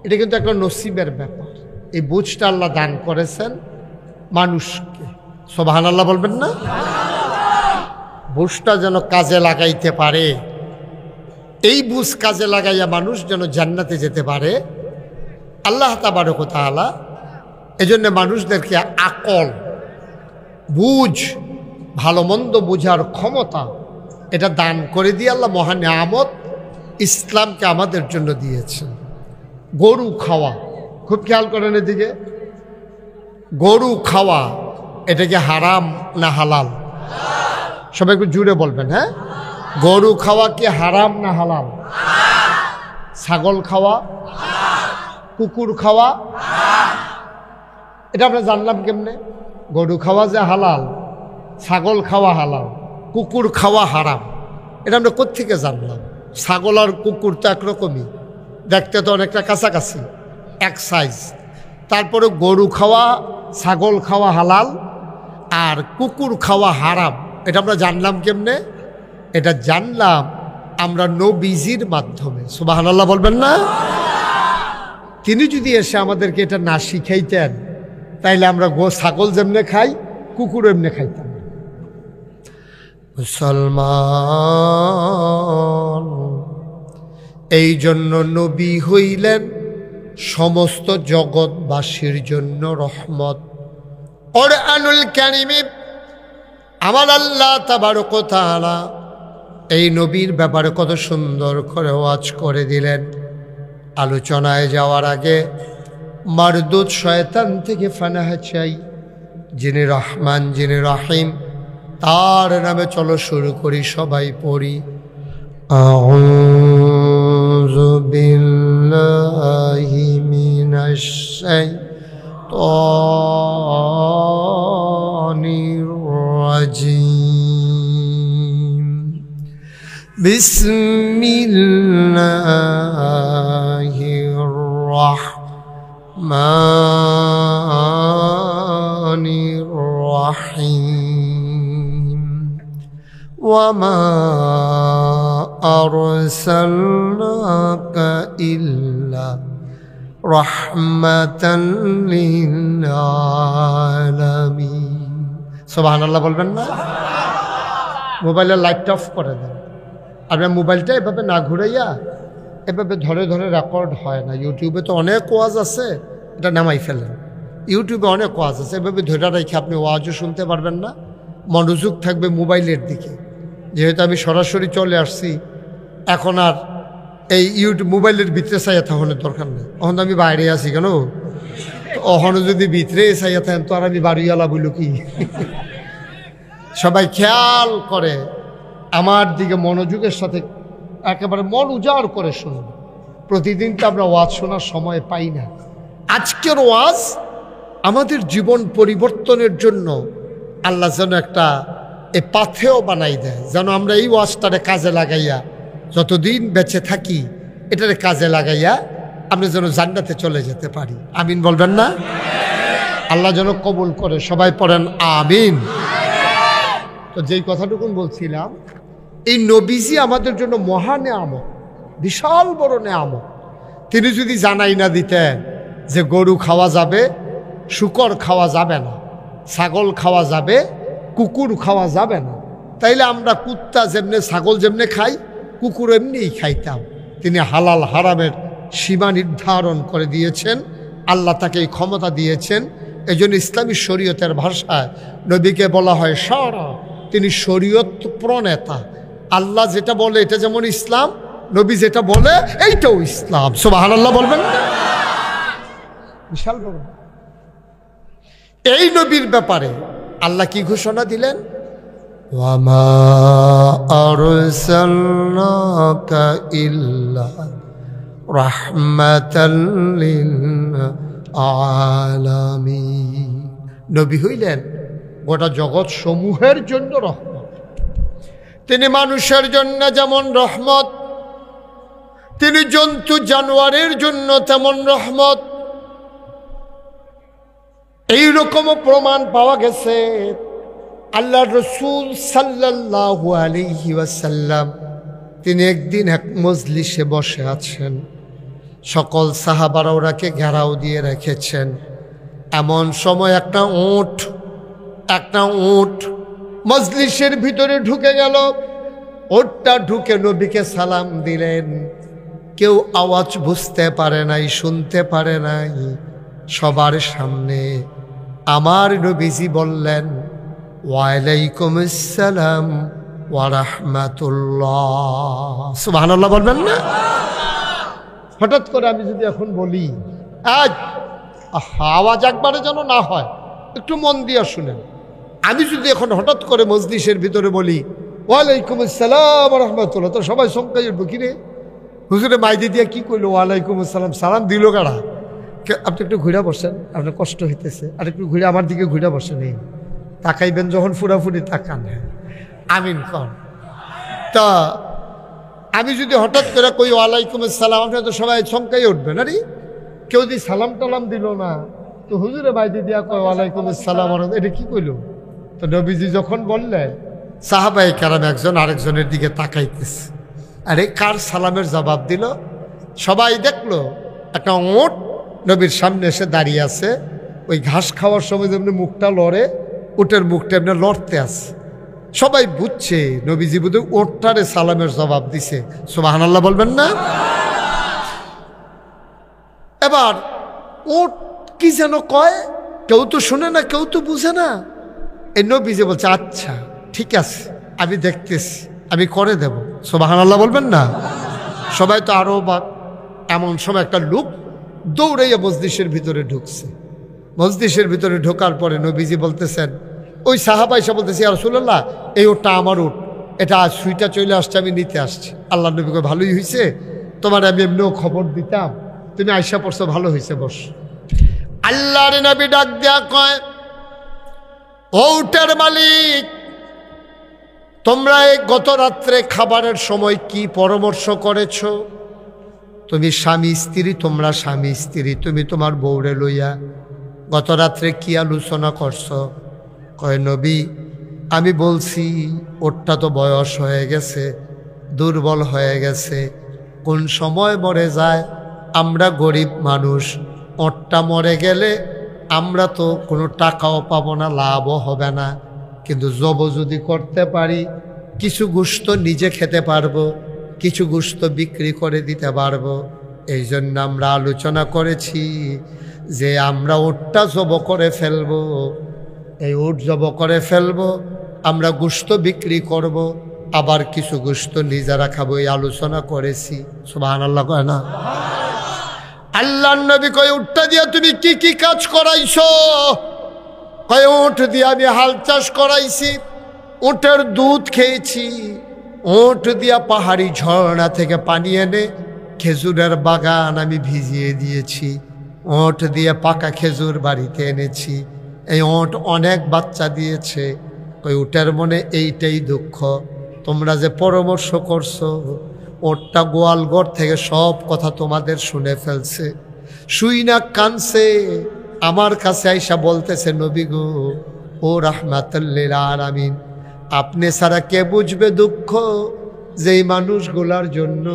এটা কিন্তু একটা নসিবের ব্যাপার। এই বুঝটা আল্লাহ দান করেছেন মানুষকে, সুবহানাল্লাহ বলবেন না? বুঝটা যেন কাজে লাগাইতে পারে এই বুঝ কাজে লাগাইয়া মানুষ যেন জান্নাতে যেতে পারে, আল্লাহ তাবারক ওয়া তাআলা এজন্য মানুষদেরকে আকল, বুঝ, ভালো মন্দ বোঝার ক্ষমতা এটা দান করে দিয়ে আল্লাহ মহান নিয়ামত ইসলামকে আমাদের জন্য দিয়েছেন। গরু খাওয়া, খুব খেয়াল করেন এদিকে, গরু খাওয়া এটা কি হারাম না হালাল? সবাই একটু জুড়ে বলবেন। হ্যাঁ, গরু খাওয়া কি হারাম না হালাল? ছাগল খাওয়া, কুকুর খাওয়া, এটা আমরা জানলাম কেমনে? গরু খাওয়া যে হালাল, ছাগল খাওয়া হালাল, কুকুর খাওয়া হারাম, এটা আমরা কোত্থেকে জানলাম? ছাগল আর কুকুর তো একরকমই, দেখতে তো অনেকটা কাছাকাছি, এক সাইজ। তারপরে গরু খাওয়া, ছাগল খাওয়া হালাল আর কুকুর খাওয়া হারাম, এটা আমরা জানলাম কেমনে? এটা জানলাম আমরা নবীজির মাধ্যমে। সুবহানাল্লাহ বলবেন না? তিনি যদি এসে আমাদেরকে এটা না শিখাইতেন তাইলে আমরা ছাগল যেমনে খাই, কুকুর এমনি খাইতাম। মুসলমান, এই জন্য নবী হইলেন সমস্ত জগৎবাসীর জন্য রহমত। কোরআনুল কারীমে আমার আল্লাহ তাবারক ওয়া তাআলা এই নবীর ব্যাপারে কত সুন্দর করে ওয়াজ করে দিলেন। আলোচনায় যাওয়ার আগে মারদুদ শয়তান থেকে ফানাহ চাই, যিনি রহমান, যিনি রহিম, তার নামে চলো শুরু করি, সবাই পড়ি। আউযু বিল্লাহি মিনাশ শাইতানির রাজিম। বিসমিল্লাহির রাহমানির রাহিম। ওয়ামা আরসালনাকা ইল্লা রাহমাতাল লিল আলামিন। সুবহানাল্লাহ বলবেন না? মোবাইলের লাইটটা অফ করে দেন। আপনার মোবাইলটা এভাবে না ঘুরাইয়া এভাবে ধরে ধরে রেকর্ড হয় না। ইউটিউবে তো অনেক ওয়াজ আছে, এটা নামাই ফেলেন। ইউটিউবে অনেক ওয়াজ আছে, এভাবে ধরে রেখে আপনি ওয়াজও শুনতে পারবেন না, মনোযোগ থাকবে মোবাইলের দিকে। যেহেতু আমি সরাসরি চলে আসছি, এখন আর এই ইউটিউব মোবাইলের ভিতরে চাইয়া থাকানোর দরকার নেই। এখন তো আমি বাইরে আছি, কেন ওখানে যদি ভিতরে চাইয়া থাকেন তো আর আমি বাড়িওয়ালা বলল কি? সবাই খেয়াল করে আমার দিকে মনোযোগের সাথে একেবারে মন উজাড় করে শুনুন। প্রতিদিন তো আমরা ওয়াজ শোনার সময় পাই না। আজকের ওয়াজ আমাদের জীবন পরিবর্তনের জন্য আল্লাহ যেন একটা এ পাথেও বানাই দেয়, যেন আমরা এই ওয়াজটারে কাজে লাগাইয়া যতদিন বেঁচে থাকি এটারে কাজে লাগাইয়া আমরা যেন জান্নাতে চলে যেতে পারি। আমিন বলবেন না? আল্লাহ যেন কবুল করে, সবাই পড়েন আমিন। তো যেই কথাটুকু বলছিলাম, এই নবীজি আমাদের জন্য মহা নেয়ামত, বিশাল বড় নেয়ামত। তিনি যদি জানাই না দিতেন যে গরু খাওয়া যাবে, শূকর খাওয়া যাবে না, ছাগল খাওয়া যাবে, কুকুর খাওয়া যাবে না, তাইলে আমরা কুত্তা যেমনে ছাগল যেমনে খাই কুকুর এমনিই খাইতাম। তিনি হালাল হারামের সীমা নির্ধারণ করে দিয়েছেন, আল্লাহ তাকে এই ক্ষমতা দিয়েছেন। এই জন্য ইসলামী শরীয়তের ভাষায় নবীকে বলা হয় সারা, তিনি শরীয়ত প্রণেতা। আল্লাহ যেটা বলে এটা যেমন ইসলাম, নবী যেটা বলে এইটাও ইসলাম। সুবহানাল্লাহ বলবেন। বিশাল বড়। এই নবীর ব্যাপারে আল্লাহ কি ঘোষণা দিলেন? ওয়ামা আরসালনাকা ইল্লা রাহমাতাল লিল আলামিন। নবী হইলেন গোটা জগৎ সমূহের জন্য রহমত। তিনি মানুষের জন্য যেমন রহমত, তিনি জন্তু জানোয়ারের জন্য তেমন রহমত। এইরকমও প্রমাণ পাওয়া গেছে আল্লাহ রসুল সাল্লাল্লাহু আলাইহি ওয়াসাল্লাম তিনি একদিন এক মজলিসে বসে আছেন, সকল সাহাবারা ওনাকে ঘেরাও দিয়ে রেখেছেন। এমন সময় একটা উট মজলিসের ভিতরে ঢুকে গেল। ওটটা ঢুকে নবীকে সালাম দিলেন। কেউ আওয়াজ বুঝতে পারে নাই, শুনতে পারে নাই। সবার সামনে আমার নবীজি বললেন, ওয়ালাইকুম আসসালাম ওয়া রাহমাতুল্লাহ। সুবহানাল্লাহ বলবেন না? হঠাৎ করে আমি যদি এখন বলি, আওয়াজ একবারে যেন না হয়, একটু মন দিয়ে শুনেন। আমি যদি এখন হঠাৎ করে মজলিসের ভিতরে বলি ওয়ালাইকুম আসসালাম ওয়া রাহমাতুল্লাহ, তো সবাই চমকাই উঠবো, কিরে হুজুরে মাইদি দিয়া কি কইলো ওয়ালাইকুম আসসালাম, সালাম দিল কারা? আপনি একটু ঘুরে বসেন, আপনার কষ্ট হইতেছে, আর একটু ঘুরে আমার দিকে ঘুরে বসেন। এই তাকাইবেন যখন ফুরাফুরি তাকান, আমিন কন। তা আমি যদি হঠাৎ করে কই ওয়ালাইকুম আসসালাম, আপনার তো সবাই চমকাই উঠবেন। আরে কেউ যদি সালাম টালাম দিল না, তো হুজুরে মাইদি দিয়া কয় ওয়ালাইকুম আসসালাম, এটা কি কইল? তো নবীজি যখন বললেন, সাহাবায়ে কেরাম একজন আরেকজনের দিকে তাকাইতেছে, আরে কার সালামের জবাব দিল? সবাই দেখলো একটা ওট নবীর সামনে এসে দাঁড়িয়ে আছে। ওই ঘাস খাওয়ার সময় যেমনি মুখটা লড়ে, ওটের মুখটা এমনি লড়তে আছে। সবাই বুঝছে নবীজি বুধ ওটটারে সালামের জবাব দিছে। সুবহানাল্লাহ বলবেন না? এবার ওট কি যেন কয়, কেউ তো শুনে না, কেউ তো বুঝে না। এই নবীজি বলছে, আচ্ছা ঠিক আছে, আমি দেখতেছি, আমি করে দেব। সুবহানাল্লাহ বলবেন না? সবাই তো আরো অবাক। এমন সময় একটা লোক দৌড়াইয়া মজলিসের ভিতরে ঢুকছে। মজলিসের ভিতরে ঢোকার পরে নবীজি বলতেছেন, ওই সাহাবা এসে বলতেছে, ইয়া রাসূলুল্লাহ, এই ওটটা আমার ওট, এটা আজ সুইটা চলে আসছে, আমি নিতে আসছি। আল্লাহ নবীকে, ভালোই হয়েছে, তোমার আমি এমনিও খবর দিতাম, তুমি আইসা পড়ছো, ভালো হয়েছে, বস। আল্লাহর নবী ডাক দেয়া কয়, ওটের মালিক, তোমরা এই গত রাত্রে খাবারের সময় কি পরামর্শ করেছ? তুমি স্বামী স্ত্রী, তোমরা স্বামী স্ত্রী, তুমি তোমার বউরে লইয়া গত রাত্রে কি আলোচনা করছো? কয়, নবী আমি বলছি ওরটা তো বয়স হয়ে গেছে, দুর্বল হয়ে গেছে, কোন সময় মরে যায়, আমরা গরিব মানুষ, ওরটা মরে গেলে আমরা তো কোনো টাকাও পাবো না, লাভও হবে না, কিন্তু জব যদি করতে পারি কিছু গোশত নিজে খেতে পারবো, কিছু গোশত বিক্রি করে দিতে পারবো। এই জন্য আমরা আলোচনা করেছি যে আমরা ওটটা জব করে ফেলবো, এই ওট জব করে ফেলবো, আমরা গোশত বিক্রি করব, আবার কিছু গোশত নিজেরা খাবো, এই আলোচনা করেছি। সুবহানাল্লাহ কয় না? আল্লাহর নবী কয়, উটটা দিয়া তুমি কি কি কাজ করাইছো? কয়, উট দিয়ে আমি হাল চাষ করাইছি, উটের দুধ খেয়েছি, উট দিয়া পাহাড়ি ঝর্ণা থেকে পানি এনে খেজুরের বাগান আমি ভিজিয়ে দিয়েছি, উট দিয়ে পাকা খেজুর বাড়িতে এনেছি, এই উট অনেক বাচ্চা দিয়েছে। ওই উটের মনে এইটাই দুঃখ, তোমরা যে পরামর্শ করছো, ওটটা গোয়ালঘর থেকে সব কথা তোমাদের শুনে ফেলছে, শুই না কানছে, আমার কাছে আইসা বলতেছে, নবী গো, ও রাহমাতুল লিল আলামিন, আপনি ছাড়া কে বুঝবে দুঃখ, যেই মানুষগুলার জন্য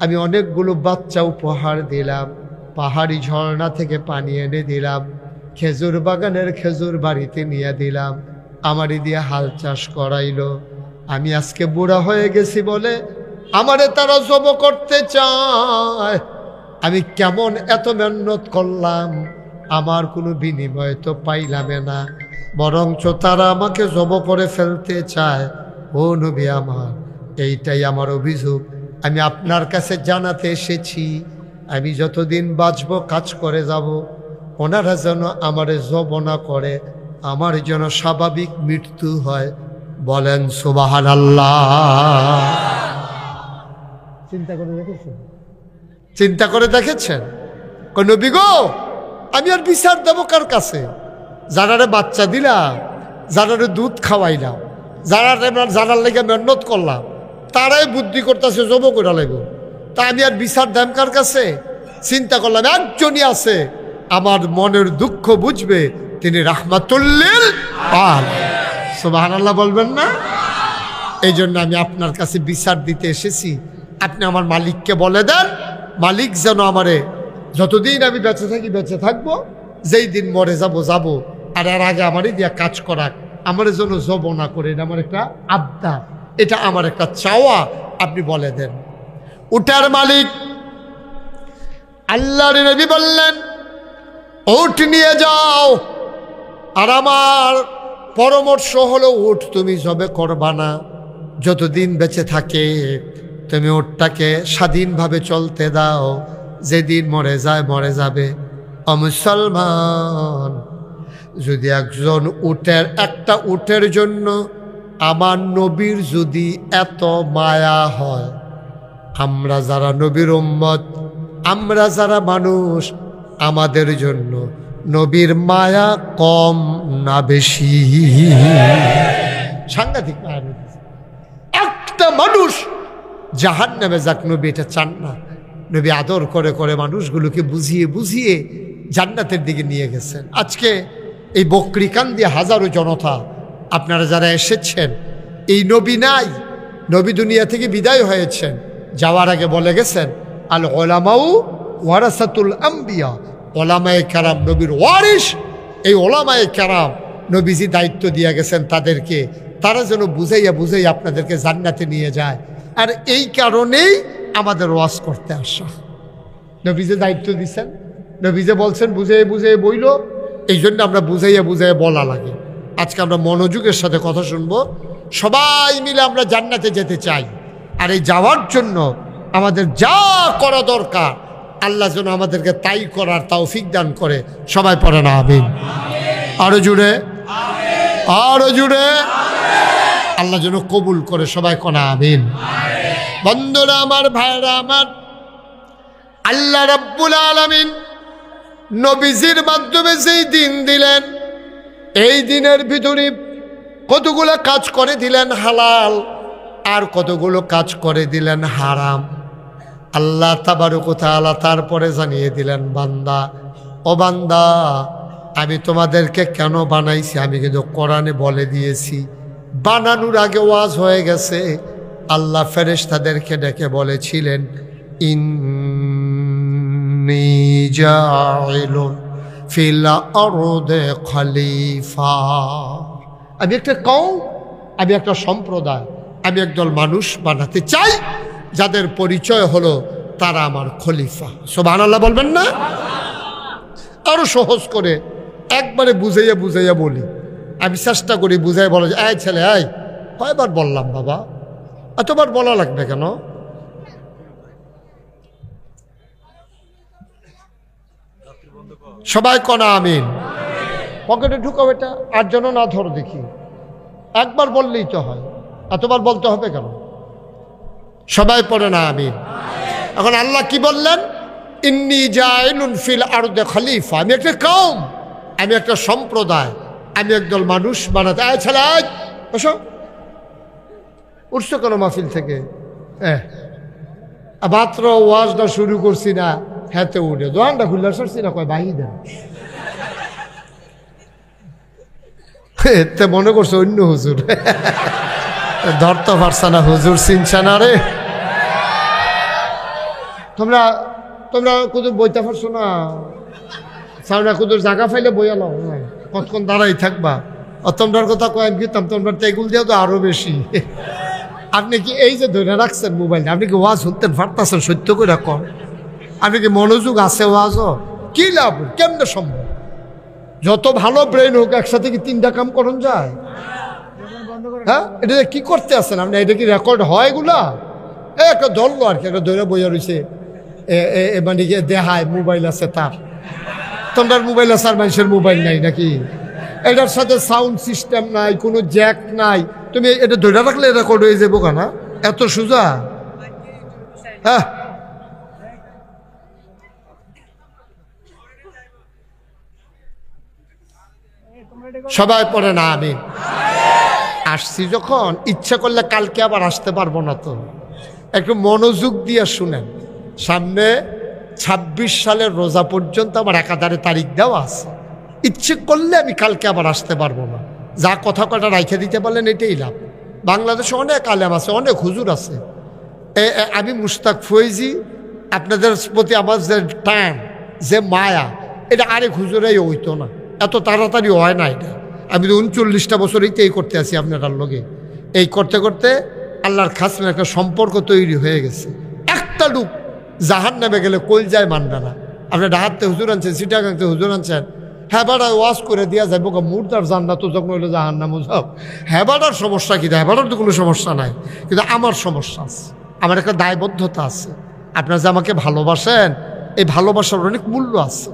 আমি অনেকগুলো বাচ্চা উপহার দিলাম, পাহাড়ি ঝর্ণা থেকে পানি এনে দিলাম, খেজুর বাগানের খেজুর বাড়িতে নিয়ে দিলাম, আমারই দিয়ে হাল চাষ করাইলো, আমি আজকে বুড়া হয়ে গেছি বলে আমারে তারা জব করতে চায়, আমি কেমন এত মেহনত করলাম, আমার কোনো বিনিময় তো পাইলাম না, বরঞ্চ তারা আমাকে জব করে ফেলতে চায়। ও নবী আমার, এইটাই আমার অভিযোগ, আমি আপনার কাছে জানাতে এসেছি, আমি যতদিন বাঁচব কাজ করে যাব, ওনারা যেন আমারে জব না করে, আমার যেন স্বাভাবিক মৃত্যু হয়। বলেন সুবহানাল্লাহ। চিন্তা করে দেখেছেন? চিন্তা করে দেখেছেন? নবী গো, আমি আর বিচার দেবো কার কাছে? যারারে বাচ্চা দিলাম, যারারে দুধ খাওয়াইলাম, যারার লেগে মেহনত করলাম, তারাই বুদ্ধি করতেছে জব করে লাগবো, তা আমি আর বিচার দেব কার কাছে? চিন্তা করলাম একজনই আছে, আমার মনের দুঃখ বুঝবে, তিনি রাহমাতুল লিল আলামিন। সুবহানাল্লাহ বলবেন না? এই জন্য আমি আপনার কাছে বিচার দিতে এসেছি, আপনি আমার মালিককে বলে দেন, মালিক যেন আমারে যতদিন আমি বেঁচে থাকি বেঁচে থাকবো, যেই দিন মরে যাব, আর এর আগে আমারই দিয়া কাজ করাক, আমার জন্য জব না করে, এটা আমার একটা আবদার, এটা আমার একটা চাওয়া, আপনি বলে দেন। উটের মালিক আল্লাহর নবী বললেন, উট নিয়ে যাও। আর আমার পরামর্শ হলো, উট তুমি জবে করবা না, যতদিন বেঁচে থাকে তুমি উটটাকে স্বাধীনভাবে চলতে দাও, যেদিন মরে যায় মরে যাবে। ও মুসলমান, যদি একজন একটা উটের জন্য আমার নবীর যদি এত মায়া হয়, আমরা যারা নবীর উম্মত, আমরা যারা মানুষ, আমাদের জন্য নবীর মায়া কম না বেশি? সাংঘাতিক মায়া। একটা মানুষ জাহান্নামে যাক, নবী এটা চান না। নবী আদর করে করে মানুষগুলোকে বুঝিয়ে বুঝিয়ে জান্নাতের দিকে নিয়ে গেছেন। আজকে এই বকরিকান্দি হাজারো জনতা আপনারা যারা এসেছেন, এই নবী নাই, নবী দুনিয়া থেকে বিদায় হয়েছেন, যাওয়ার আগে বলে গেছেন, আল ওলামাউ ওয়ারাসাতুল আম্বিয়া, ওলামায়ে কেরাম নবীর ওয়ারিস। এই ওলামায়ে কেরাম নবীজি দায়িত্ব দিয়ে গেছেন তাদেরকে, তারা যেন বুঝাইয়া বুঝাইয়া আপনাদেরকে জান্নাতে নিয়ে যায়। আর এই কারণেই আমাদের ওয়াজ করতে আসা। নবীজি দায়িত্ব দিচ্ছেন, নবীজি বলছেন বুঝাইয়া বুঝাইয়া বইল, এই জন্য আমরা বুঝাইয়া বুঝাইয়া বলা লাগে। আজকে আমরা মনোযোগের সাথে কথা শুনবো। সবাই মিলে আমরা জান্নাতে যেতে চাই, আর এই যাওয়ার জন্য আমাদের যা করা দরকার আল্লাহ যেন আমাদেরকে তাই করার তৌফিক দান করে। সবাই পড়ে না আমিন। আরো জুড়ে, আরো জুড়ে। আল্লাহ যেন কবুল করে। সবাই কোনা আমিন। বন্ধুরা আমার, ভাইরা আমার, আল্লাহ রাব্বুল আলামিন নবীজির মাধ্যমে যেই দিন দিলেন, এই দিনের ভিতরে কতগুলো কাজ করে দিলেন হালাল, আর কতগুলো কাজ করে দিলেন হারাম। আল্লাহ তাবারক ওয়া তাআলা তারপরে জানিয়ে দিলেন, বান্দা ও বান্দা, আমি তোমাদেরকে কেন বানাইছি আমি কিন্তু কোরআনে বলে দিয়েছি। বানানোর আগে ওয়াজ হয়ে গেছে। আল্লাহ ফেরেশতাদেরকে ডেকে বলেছিলেন, ইন্নী জাইলুন ফিল আরদে খলিফা। আমি একটা কওম, আমি একটা সম্প্রদায়, আমি একদল মানুষ বানাতে চাই যাদের পরিচয় হলো তারা আমার খলিফা। সুবহানাল্লাহ বলবেন না? আরো সহজ করে একবারে বুঝাইয়া বুঝাইয়া বলি। আমি চেষ্টা করি বুঝাই বলা যায়, এই ছেলে এই কয়বার বললাম বাবা, এতবার বলা লাগবে কেন? সবাই কনা আমিন। পকেটে ঢুকাও এটা, আর যেন না ধরো দেখি। একবার বললেই তো হয়, এতবার বলতে হবে কেন? সবাই পড়ে না আমিন। এখন আল্লাহ কি বললেন? ইন্নী জাইলুন ফিল আরদে খলিফা। আমি একটা কওম, আমি একটা সম্প্রদায়, আমি একদল মানুষ বানাতে। আয় ছেলে বসো। উঠছো কেন মাহফিল থেকে? মাত্র ওয়াজটা শুরু করছি না, হাতে উঠে দোকানটা খুললে সরছি না, কয় বাহি দেন। এতে মনে করছো অন্য হুজুর, ধরতে পারছে না হুজুর, চিনছে না রে। তোমরা তোমরা কুদুর বইতে পারছো না, সামনে কুদুর জায়গা ফাইলে বইয়ালাম, কতক্ষণ দাঁড়াই থাকবা। তোমরার কথা কয় আমি কিতাম, তোমরা টেগুল দিয়ে তো আরো বেশি। আপনি কি এই যে ধরে রাখছেন মোবাইলটা, আপনি কি ওয়াজ শুনতেন পারতেছেন? সত্য করে কম, আপনি কি মনোযোগ আছে ওয়াজও? কি লাভ, কেমনে সম্ভব? যত ভালো ব্রেন হোক, একসাথে কি তিনটা কাম করুন যায়? হ্যাঁ, এটা কি করতে আসছেন আপনি? এটা কি রেকর্ড হয় এগুলা? একটা ধরলো আর কি, একটা ধরে বইয়া রয়েছে, মানে দেহায় মোবাইল আছে তার। তোমার মোবাইল আছে আর মানুষের মোবাইল নাই নাকি? এটার সাথে সাউন্ড সিস্টেম নাই, কোনো জ্যাক নাই। তুমি এটা ধরে রাখলে রেকর্ড হয়ে যাবো কেনা? এত সোজা? হ্যাঁ, সবাই পড়ে না আমিন। আসছি যখন, ইচ্ছা করলে কালকে আবার আসতে পারবো না। তো একটু মনোযোগ দিয়ে শুনেন। সামনে 26 সালের রোজা পর্যন্ত আমার একাধারে তারিখ দেওয়া আছে। ইচ্ছে করলে আমি কালকে আবার আসতে পারবো না। যা কথা কটা রাইখে দিতে পারলেন এটাই লাভ। বাংলাদেশে অনেক আলেম আছে, অনেক হুজুর আছে। আমি মুশতাক ফৈজি, আপনাদের প্রতি আমার যে টান, যে মায়া, এটা আরেক হুজুরাই হইতো না, এত তাড়াতাড়ি হয় না। এটা আমি তো 39টা বছর এই করতে আছি আপনার লগে। এই করতে করতে আল্লাহর খাসমের একটা সম্পর্ক তৈরি হয়ে গেছে। একটা লোক জাহান নামে গেলে কইল যায় মানবে না। আপনি ডাহাতে হুজুর আনছেন, চিটাগাংতে হুজুর আনছেন, হ্যাঁ ওয়াজ করে দিয়া যাবো মুর্দার জান্নাত যখন হইলো জাহান নামও যাও। হ্যাঁ সমস্যা কি? হ্যাঁ তো কোনো সমস্যা নাই, কিন্তু আমার সমস্যা আছে, আমার একটা দায়বদ্ধতা আছে। আপনারা যে আমাকে ভালোবাসেন, এই ভালোবাসার অনেক মূল্য আছে।